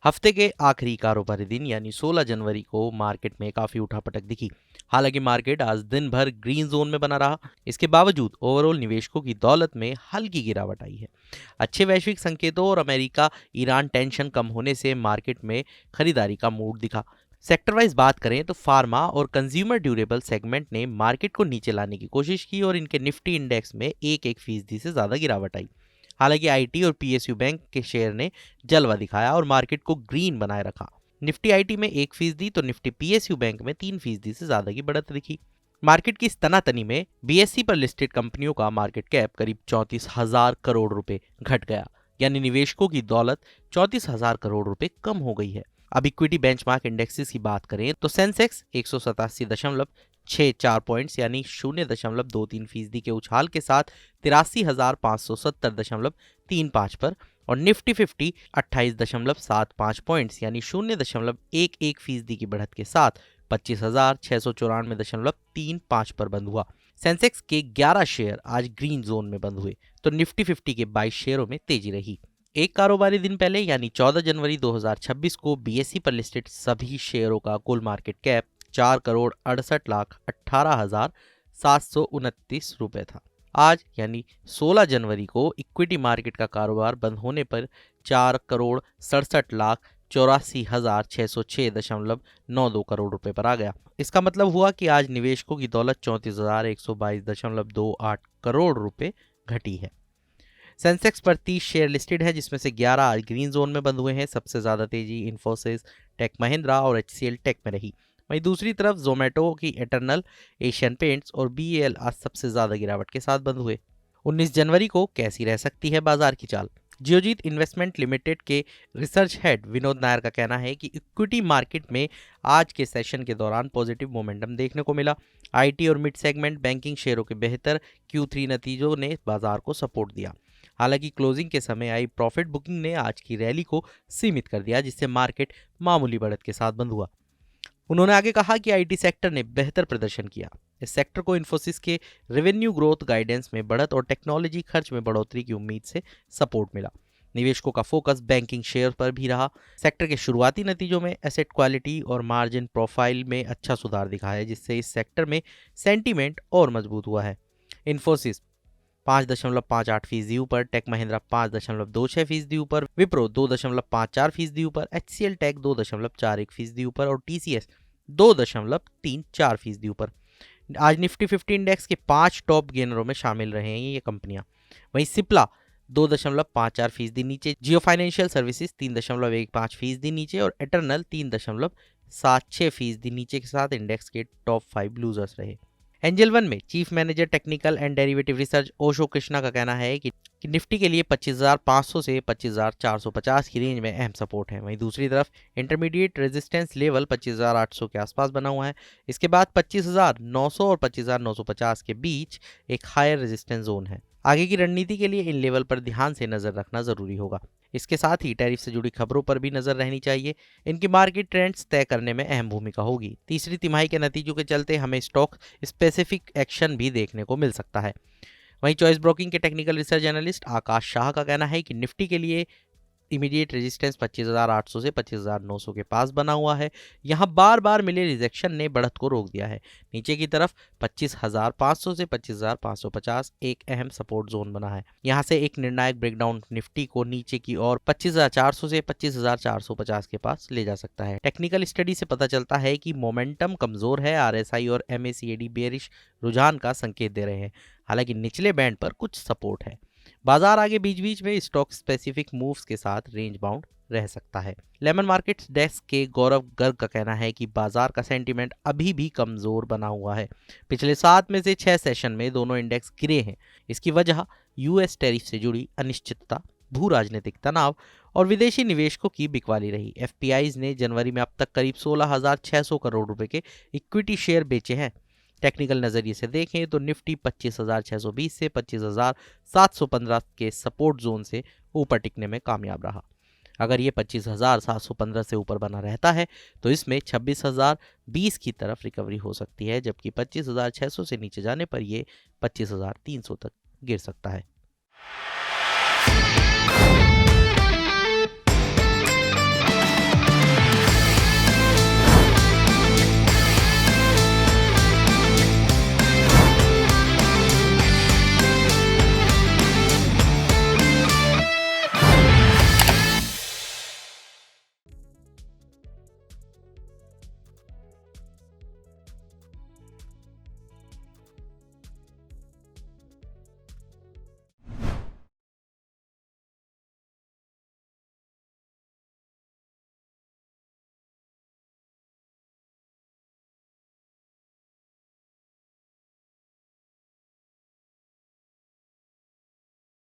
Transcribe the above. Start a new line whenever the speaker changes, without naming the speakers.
हफ्ते के आखिरी कारोबारी दिन यानी 16 जनवरी को मार्केट में काफी उठापटक दिखी। हालांकि मार्केट आज दिन भर ग्रीन जोन में बना रहा। इसके बावजूद ओवरऑल निवेशकों की दौलत में हल्की गिरावट आई है। अच्छे वैश्विक संकेतों और अमेरिका ईरान टेंशन कम होने से मार्केट में खरीदारी का मूड दिखा। सेक्टर वाइज बात करें तो फार्मा और कंज्यूमर ड्यूरेबल सेगमेंट ने मार्केट को नीचे लाने की कोशिश की और इनके निफ्टी इंडेक्स में 1% से ज्यादा गिरावट आई। हालांकि आईटी और पीएसयू बैंक के शेयर ने जलवा दिखाया और मार्केट को ग्रीन बनाए रखा। निफ्टी आईटी में 1% तो निफ्टी पीएसयू बैंक में 3% से ज्यादा की बढ़त दिखी। मार्केट की इस तनातनी में बीएसई पर लिस्टेड कंपनियों का मार्केट कैप करीब 34,000 करोड़ रुपए घट गया, यानी निवेशकों की दौलत 34,000 करोड़ रुपए कम हो गई है। अब इक्विटी बेंचमार्क इंडेक्सेस की बात करें तो सेंसेक्स 187.64 पॉइंट्स यानी 0.23% के उछाल के साथ 83,570.35 पर और निफ्टी 50 28.75 पॉइंट्स यानी 0.11% की बढ़त के साथ 25,694.35 पर बंद हुआ। सेंसेक्स के 11 शेयर आज ग्रीन जोन में बंद हुए तो निफ्टी 50 के 22 शेयरों में तेजी रही। एक कारोबारी दिन पहले यानी 14 जनवरी 2026 को बीएसई पर लिस्टेड सभी शेयरों का कुल मार्केट कैप 4,68,18,729 रुपए था। आज यानी 16 जनवरी को इक्विटी मार्केट का कारोबार बंद होने पर 4,67,84,606.92 करोड़ रुपए पर आ गया। इसका मतलब हुआ कि आज निवेशकों की दौलत 34,122.28 करोड़ रुपए घटी है। सेंसेक्स पर 30 शेयर लिस्टेड है जिसमें से 11 आज ग्रीन जोन में बंद हुए हैं। सबसे ज्यादा तेजी इन्फोसिस, टेक महिंद्रा और एचसीएल टेक में रही। वहीं दूसरी तरफ जोमेटो की एटर्नल, एशियन पेंट्स और बीएल आज सबसे ज्यादा गिरावट के साथ बंद हुए। 19 जनवरी को कैसी रह सकती है बाजार की चाल? जियोजीत इन्वेस्टमेंट लिमिटेड के रिसर्च हेड विनोद नायर का कहना है कि इक्विटी मार्केट में आज के सेशन के दौरान पॉजिटिव मोमेंटम देखने को मिला। आईटी और मिड सेगमेंट बैंकिंग शेयरों के बेहतर Q3 नतीजों ने बाजार को सपोर्ट दिया। हालांकि क्लोजिंग के समय आई प्रॉफिट बुकिंग ने आज की रैली को सीमित कर दिया, जिससे मार्केट मामूली बढ़त के साथ बंद हुआ। उन्होंने आगे कहा कि आईटी सेक्टर ने बेहतर प्रदर्शन किया। इस सेक्टर को इन्फोसिस के रेवेन्यू ग्रोथ गाइडेंस में बढ़त और टेक्नोलॉजी खर्च में बढ़ोतरी की उम्मीद से सपोर्ट मिला। निवेशकों का फोकस बैंकिंग शेयर पर भी रहा। सेक्टर के शुरुआती नतीजों में एसेट क्वालिटी और मार्जिन प्रोफाइल में अच्छा सुधार दिखा है, जिससे इस सेक्टर में सेंटीमेंट और मजबूत हुआ है। इन्फोसिस 5.58% ऊपर, टेक महिंद्रा 5.26% ऊपर, विप्रो 2.54% ऊपर, एचसीएल टेक 2.41% ऊपर और टीसीएस 2.34% ऊपर। आज निफ्टी 50 इंडेक्स के 5 टॉप गेनरों में शामिल रहे हैं ये कंपनियां। वहीं सिप्ला 2.54% नीचे, जियो फाइनेंशियल सर्विसेज 3.15% नीचे और एटर्नल 3.76% नीचे के साथ इंडेक्स के टॉप 5 लूजर्स रहे। एंजल वन में chief manager technical and derivative research Osho Krishna का कहना है कि निफ्टी के लिए 25,500 से 25,450 की रेंज में अहम सपोर्ट है। वहीं दूसरी तरफ इंटरमीडिएट रेजिस्टेंस लेवल 25,800 के आसपास बना हुआ है। इसके बाद 25,900 और 25,950 के बीच एक हायर रेजिस्टेंस जोन है। आगे की रणनीति के लिए इन लेवल पर ध्यान से नजर रखना जरूरी होगा। इसके साथ ही टैरिफ से जुड़ी खबरों पर भी नजर रहनी चाहिए। इनकी मार्केट ट्रेंड्स तय करने में अहम भूमिका होगी। तीसरी तिमाही के नतीजों के चलते हमें स्टॉक स्पेसिफिक एक्शन भी देखने को मिल सकता है। वहीं चॉइस ब्रोकिंग के टेक्निकल रिसर्च एनालिस्ट आकाश शाह का कहना है कि निफ्टी के लिए इमीडिएट रेजिस्टेंस 25,800 से 25,900 के पास बना हुआ है। यहां बार बार मिले रिजेक्शन ने बढ़त को रोक दिया है। नीचे की तरफ 25,500 से 25,550 एक अहम सपोर्ट जोन बना है। यहां से एक निर्णायक ब्रेकडाउन निफ्टी को नीचे की ओर 25,400 से 25,450 के पास ले जा सकता है। टेक्निकल स्टडी से पता चलता है कि मोमेंटम कमजोर है। आरएसआई और एमएसीएडी बेरिश रुझान का संकेत दे रहे हैं। हालांकि निचले बैंड पर कुछ सपोर्ट है। बाजार आगे बीच बीच में स्टॉक स्पेसिफिक मूव्स के साथ रेंज बाउंड रह सकता है। लेमन मार्केट्स डेस्क के गौरव गर्ग का कहना है कि बाजार का सेंटीमेंट अभी भी कमजोर बना हुआ है। पिछले 7 में से 6 सेशन में दोनों इंडेक्स गिरे हैं। इसकी वजह यूएस टैरिफ से जुड़ी अनिश्चितता, भू राजनीतिक तनाव और विदेशी निवेशकों की बिकवाली रही। एफपीआईज ने जनवरी में अब तक करीब 16,600 करोड़ रुपए के इक्विटी शेयर बेचे हैं। टेक्निकल नजरिए से देखें तो निफ्टी 25,620 से 25,715 के सपोर्ट जोन से ऊपर टिकने में कामयाब रहा। अगर ये 25,715 से ऊपर बना रहता है तो इसमें 26,020 की तरफ रिकवरी हो सकती है, जबकि 25,600 से नीचे जाने पर ये 25,300 तक गिर सकता है।